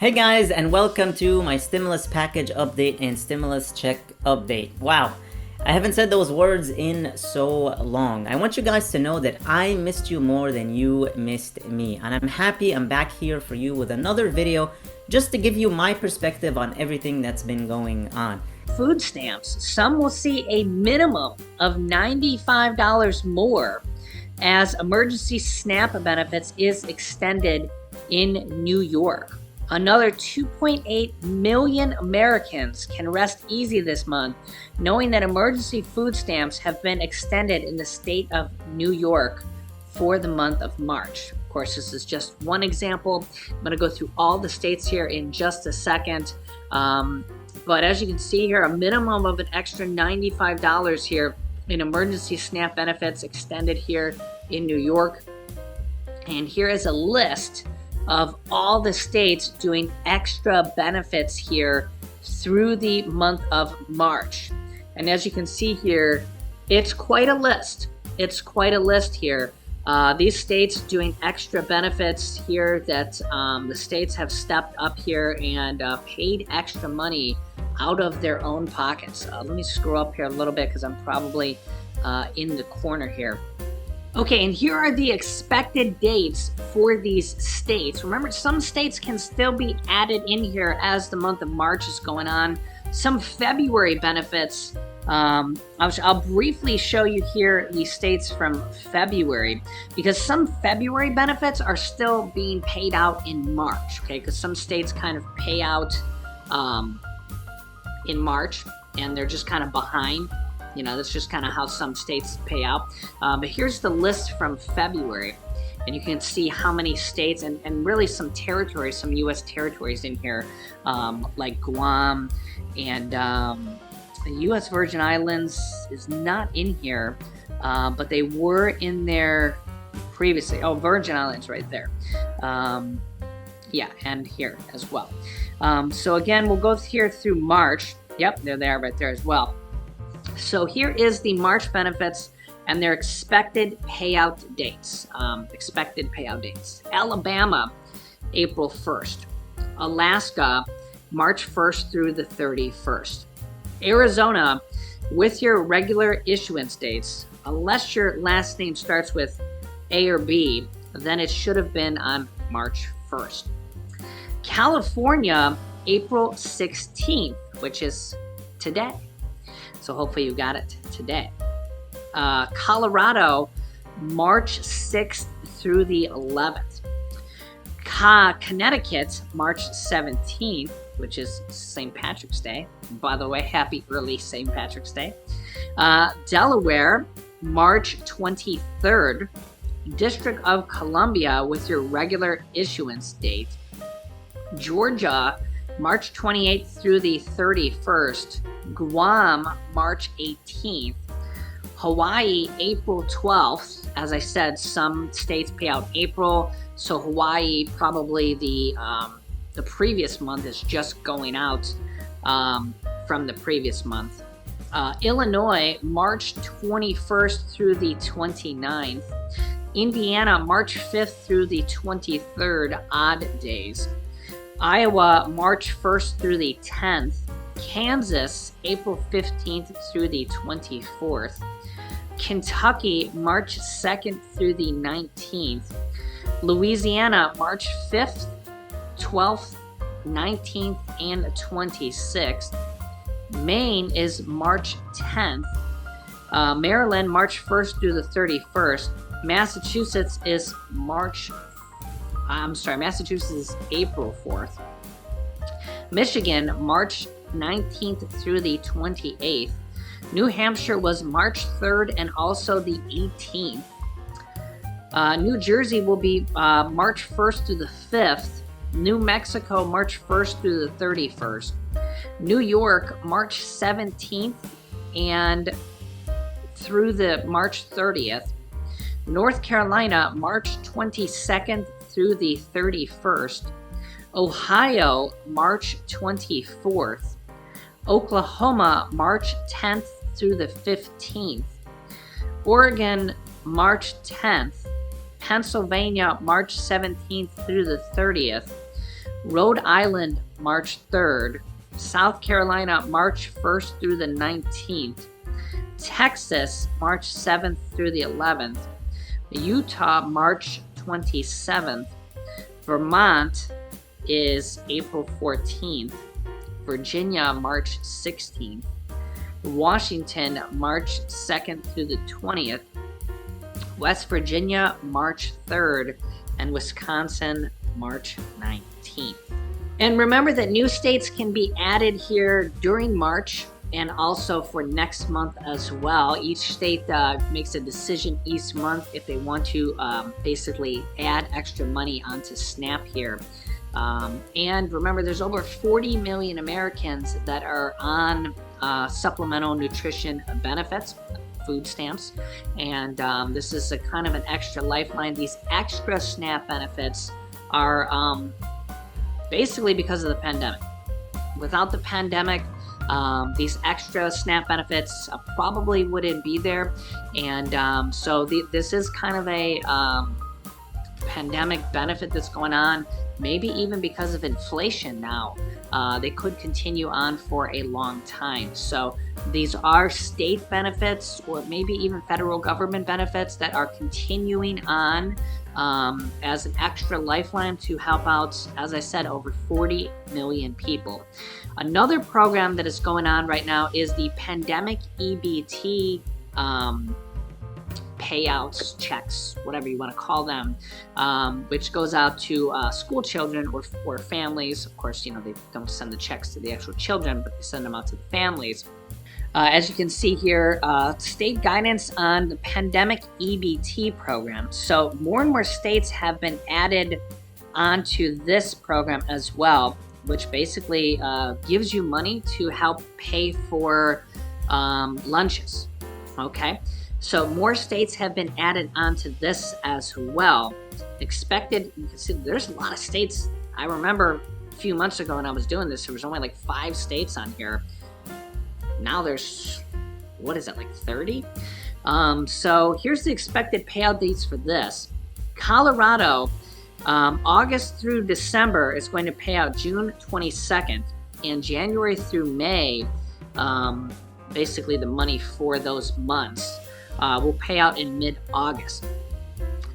Hey guys, and welcome to my stimulus package update and stimulus check update. Wow, I haven't said those words in so long. I want you guys to know that I missed you more than you missed me, and I'm happy I'm back here for you with another video just to give you my perspective on everything that's been going on. Food stamps. Some will see a minimum of $95 more as emergency SNAP benefits is extended in New York. Another 2.8 million Americans can rest easy this month, knowing that emergency food stamps have been extended in the state of New York for the month of March. Of course, this is just one example. I'm going to go through all the states here in just a second. But as you can see here, a minimum of an extra $95 here in emergency SNAP benefits extended here in New York. And here is a list of all the states doing extra benefits here through the month of March. And as you can see here, it's quite a list. It's quite a list here. These states doing extra benefits here that the states have stepped up here and paid extra money out of their own pockets. Let me scroll up here a little bit because I'm probably in the corner here. Okay, and here are the expected dates for these states. Remember, some states can still be added in here as the month of March is going on. Some February benefits, I'll briefly show you here the states from February, because some February benefits are still being paid out in March, okay? Because some states kind of pay out in March, and they're just kind of behind. You know, that's just kind of how some states pay out. But here's the list from February. And you can see how many states and really some territories, some U.S. territories in here, like Guam and the U.S. Virgin Islands is not in here, but they were in there previously. Oh, Virgin Islands right there. Yeah, and here as well. So again, we'll go here through March. Yep, they're there right there as well. So here is the March benefits and their expected payout dates. Alabama, April 1st. Alaska, March 1st through the 31st. Arizona, with your regular issuance dates, unless your last name starts with A or B, then it should have been on March 1st. California, April 16th, which is today. So hopefully you got it today. Colorado, March 6th through the 11th. Connecticut, March 17th, which is St. Patrick's Day. By the way, happy early St. Patrick's Day. Delaware, March 23rd. District of Columbia with your regular issuance date. Georgia, March 28th through the 31st. Guam, March 18th. Hawaii, April 12th. As I said, some states pay out April, so Hawaii probably the previous month is just going out from the previous month. Illinois, March 21st through the 29th. Indiana, March 5th through the 23rd, odd days. Iowa, March 1st through the 10th. Kansas, April 15th through the 24th. Kentucky, March 2nd through the 19th. Louisiana, March 5th, 12th, 19th, and 26th. Maine is March 10th. Maryland, March 1st through the 31st. Massachusetts is Massachusetts is April 4th. Michigan, March 19th through the 28th. New Hampshire was March 3rd and also the 18th. New Jersey will be March 1st through the 5th. New Mexico, March 1st through the 31st. New York, March 17th and through the March 30th. North Carolina, March 22nd through the 31st. Ohio, March 24th. Oklahoma, March 10th through the 15th. Oregon, March 10th. Pennsylvania, March 17th through the 30th. Rhode Island, March 3rd. South Carolina, March 1st through the 19th. Texas, March 7th through the 11th. Utah, March 27th. Vermont is April 14th. Virginia, March 16th. Washington, March 2nd through the 20th. West Virginia, March 3rd. And Wisconsin, March 19th. And remember that new states can be added here during March and also for next month as well. Each state makes a decision each month if they want to basically add extra money onto SNAP here. And remember, there's over 40 million Americans that are on supplemental nutrition benefits, food stamps, and this is a kind of an extra lifeline. These extra SNAP benefits are basically because of the pandemic. Without the pandemic, these extra SNAP benefits probably wouldn't be there, and so this is kind of a pandemic benefit that's going on. Maybe even because of inflation now, they could continue on for a long time. So these are state benefits or maybe even federal government benefits that are continuing on as an extra lifeline to help out, as I said, over 40 million people. Another program that is going on right now is the pandemic EBT payouts, checks, whatever you want to call them, which goes out to school children or families. Of course, they don't send the checks to the actual children, but they send them out to the families. As you can see here, state guidance on the pandemic EBT program. So more and more states have been added onto this program as well, which basically gives you money to help pay for lunches. Okay. So more states have been added onto this as well. Expected, you can see there's a lot of states. I remember a few months ago when I was doing this, there was only like 5 states on here. Now there's, what is it, like 30? So here's the expected payout dates for this. Colorado, August through December is going to pay out June 22nd, and January through May, basically the money for those months, will pay out in mid-August.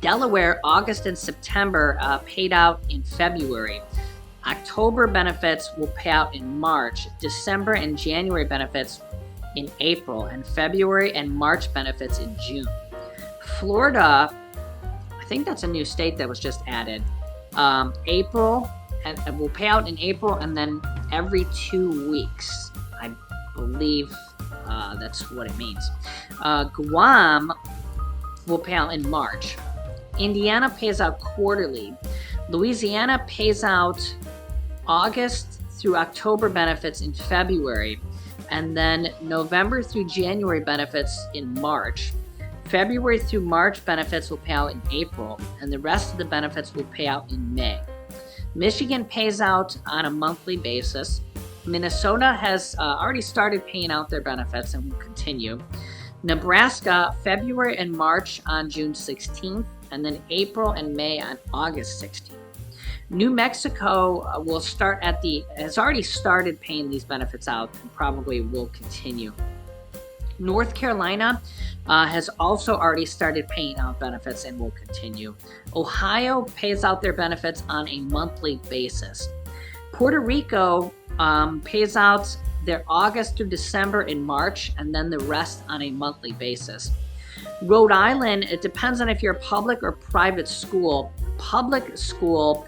Delaware, August and September paid out in February. October benefits will pay out in March. December and January benefits in April, and February and March benefits in June. Florida, I think that's a new state that was just added. April, and will pay out in April, and then every 2 weeks. I believe that's what it means. Guam will pay out in March. Indiana pays out quarterly. Louisiana pays out August through October benefits in February, and then November through January benefits in March. February through March benefits will pay out in April, and the rest of the benefits will pay out in May. Michigan pays out on a monthly basis. Minnesota has already started paying out their benefits and will continue. Nebraska, February and March on June 16th, and then April and May on August 16th. New Mexico has already started paying these benefits out and probably will continue. North Carolina has also already started paying out benefits and will continue. Ohio pays out their benefits on a monthly basis. Puerto Rico pays out their August through December in March, and then the rest on a monthly basis. Rhode Island, it depends on if you're a public or private school. Public school,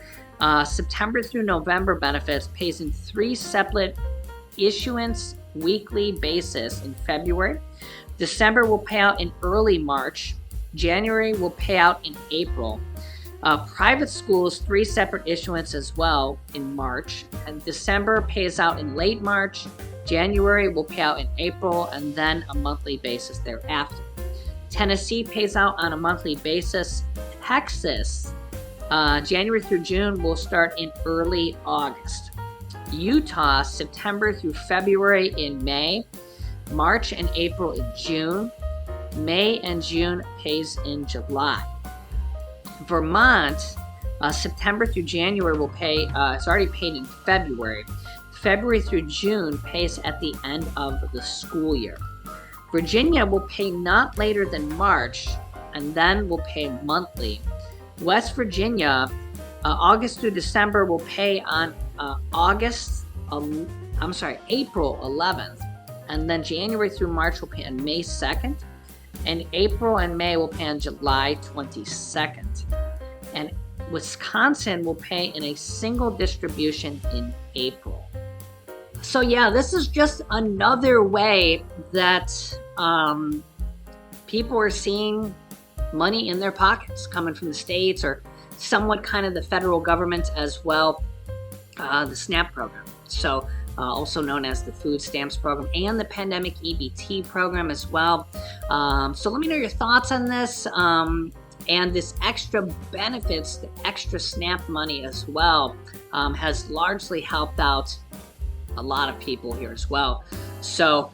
September through November benefits pays in 3 separate issuance weekly basis in February. December will pay out in early March. January will pay out in April. Private schools, 3 separate issuance as well in March, and December pays out in late March. January will pay out in April, and then a monthly basis thereafter. Tennessee pays out on a monthly basis. Texas, January through June will start in early August. Utah, September through February in May. March and April in June. May and June pays in July. Vermont, September through January will pay, it's already paid in February. February through June pays at the end of the school year. Virginia will pay not later than March, and then will pay monthly. West Virginia, August through December will pay on April 11th, and then January through March will pay on May 2nd, and April and May will pay on July 22nd. And Wisconsin will pay in a single distribution in April. So yeah, this is just another way that people are seeing money in their pockets coming from the states, or somewhat kind of the federal government as well, the SNAP program. So also known as the food stamps program, and the pandemic EBT program as well. So let me know your thoughts on this. And this extra benefits, the extra SNAP money as well, has largely helped out a lot of people here as well. So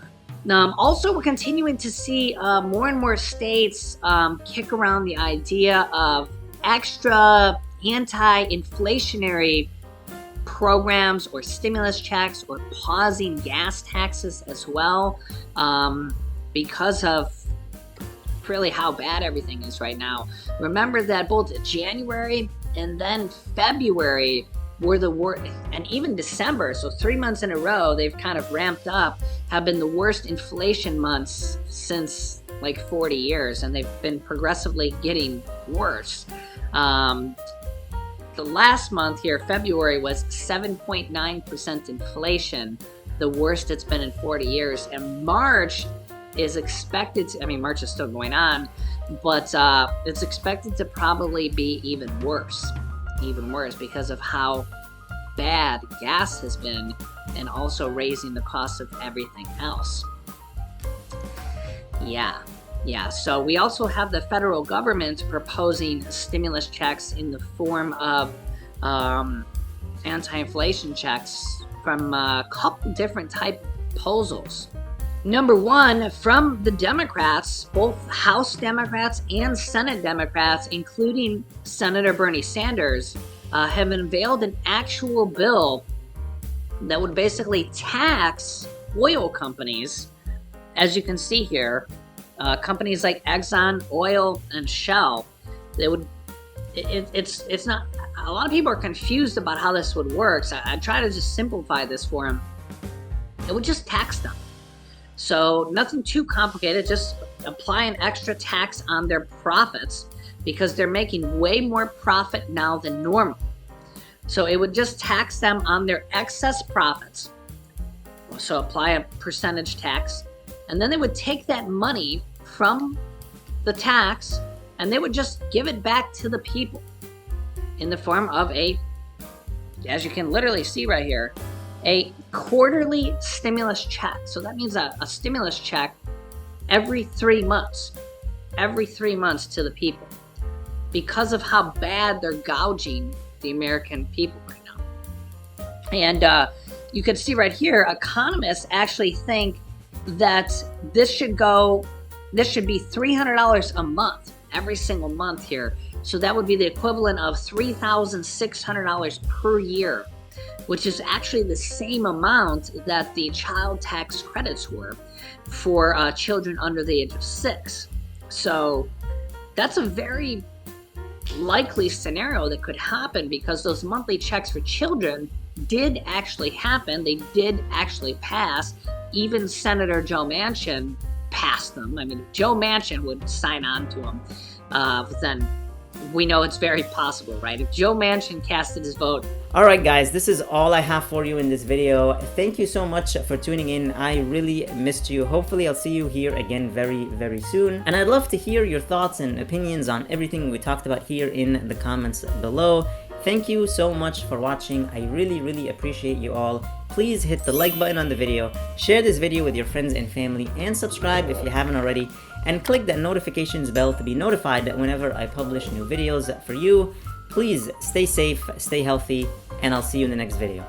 also we're continuing to see more and more states kick around the idea of extra anti-inflationary programs or stimulus checks, or pausing gas taxes as well, because of really how bad everything is right now. Remember that both January and then February were the worst, and even December, so 3 months in a row, they've kind of ramped up, have been the worst inflation months since like 40 years, and they've been progressively getting worse. The last month here, February, was 7.9% inflation, the worst it's been in 40 years, and March is expected to, March is still going on, but it's expected to probably be even worse because of how bad gas has been, and also raising the cost of everything else. Yeah, so we also have the federal government proposing stimulus checks in the form of anti-inflation checks from a couple different type proposals. Number one, from the Democrats, both House Democrats and Senate Democrats, including Senator Bernie Sanders, have unveiled an actual bill that would basically tax oil companies. As you can see here, companies like Exxon, Oil, and Shell. It's not. A lot of people are confused about how this would work. So I try to just simplify this for them. It would just tax them. So nothing too complicated, just apply an extra tax on their profits, because they're making way more profit now than normal. So it would just tax them on their excess profits. So apply a percentage tax, and then they would take that money from the tax and they would just give it back to the people in the form of a, as you can literally see right here, a quarterly stimulus check. So that means a stimulus check every 3 months, to the people, because of how bad they're gouging the American people right now. And you can see right here, economists actually think that this should be $300 a month, every single month here. So that would be the equivalent of $3,600 per year, which is actually the same amount that the child tax credits were for children under the age of 6. So that's a very likely scenario that could happen, because those monthly checks for children did actually happen. They did actually pass. Even Senator Joe Manchin passed them. I mean, if Joe Manchin would sign on to them, then we know it's very possible, right? If Joe Manchin casted his vote. Alright guys, this is all I have for you in this video. Thank you so much for tuning in. I really missed you. Hopefully I'll see you here again very, very soon. And I'd love to hear your thoughts and opinions on everything we talked about here in the comments below. Thank you so much for watching. I really, really appreciate you all. Please hit the like button on the video, share this video with your friends and family, and subscribe if you haven't already, and click that notifications bell to be notified whenever I publish new videos for you. Please stay safe, stay healthy, and I'll see you in the next video.